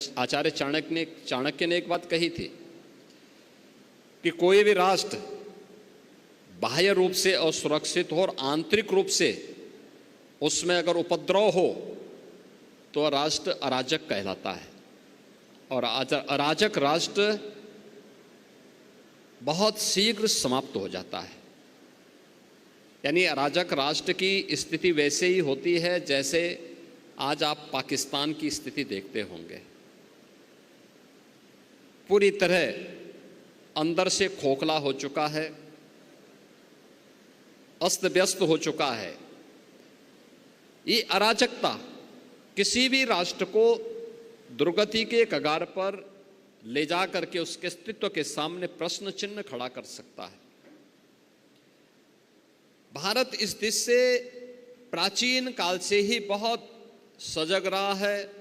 आचार्य चाणक्य ने एक बात कही थी कि कोई भी राष्ट्र बाह्य रूप से असुरक्षित हो और आंतरिक रूप से उसमें अगर उपद्रव हो तो राष्ट्र अराजक कहलाता है। और अराजक राष्ट्र बहुत शीघ्र समाप्त हो जाता है। यानी अराजक राष्ट्र की स्थिति वैसे ही होती है जैसे आज आप पाकिस्तान की स्थिति देखते होंगे। पूरी तरह अंदर से खोखला हो चुका है, अस्त व्यस्त हो चुका है। ये अराजकता किसी भी राष्ट्र को दुर्गति के कगार पर ले जा करके उसके अस्तित्व के सामने प्रश्न चिन्ह खड़ा कर सकता है। भारत इस दिश से प्राचीन काल से ही बहुत सजग रहा है,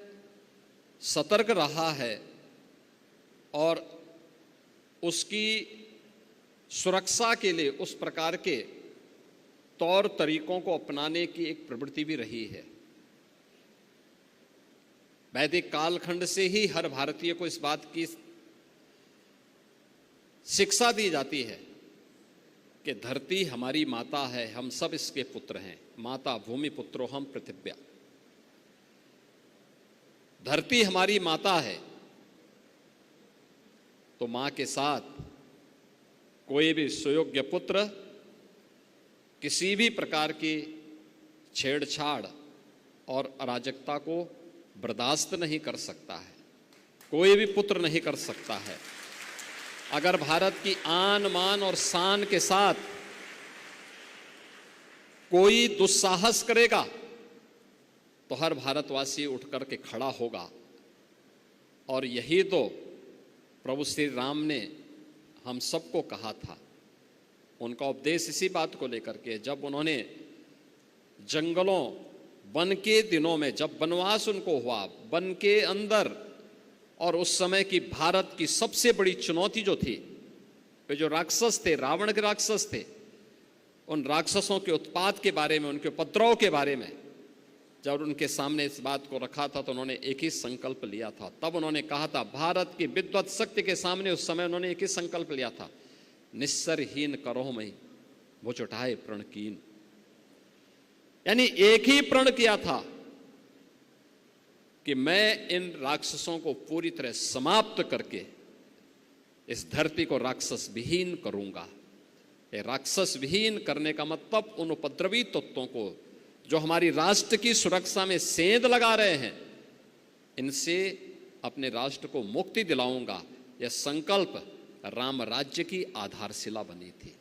सतर्क रहा है और उसकी सुरक्षा के लिए उस प्रकार के तौर तरीकों को अपनाने की एक प्रवृत्ति भी रही है। वैदिक कालखंड से ही हर भारतीय को इस बात की शिक्षा दी जाती है कि धरती हमारी माता है, हम सब इसके पुत्र हैं। माता भूमि पुत्रो हम पृथिव्या। धरती हमारी माता है तो मां के साथ कोई भी सुयोग्य पुत्र किसी भी प्रकार की छेड़छाड़ और अराजकता को बर्दाश्त नहीं कर सकता है। कोई भी पुत्र नहीं कर सकता है। अगर भारत की आन मान और शान के साथ कोई दुस्साहस करेगा तो हर भारतवासी उठ करके खड़ा होगा। और यही तो प्रभु श्री राम ने हम सबको कहा था। उनका उपदेश इसी बात को लेकर के, जब उन्होंने जंगलों वन के दिनों में, जब वनवास उनको हुआ वन के अंदर, और उस समय की भारत की सबसे बड़ी चुनौती जो थी, वे जो राक्षस थे, रावण के राक्षस थे, उन राक्षसों के उत्पात के बारे में, उनके उपद्रव के बारे में जब उनके सामने इस बात को रखा था तो उन्होंने एक ही संकल्प लिया था। तब उन्होंने कहा था, भारत की विद्वत शक्ति के सामने उस समय उन्होंने एक ही संकल्प लिया था, निस्सरहीन करो मई भुज उठाए प्रण कीन। यानी एक ही प्रण किया था कि मैं इन राक्षसों को पूरी तरह समाप्त करके इस धरती को राक्षस विहीन करूंगा। ये राक्षस विहीन करने का मतलब उन उपद्रवी तत्वों को जो हमारी राष्ट्र की सुरक्षा में सेंध लगा रहे हैं, इनसे अपने राष्ट्र को मुक्ति दिलाऊंगा। यह संकल्प राम राज्य की आधारशिला बनी थी।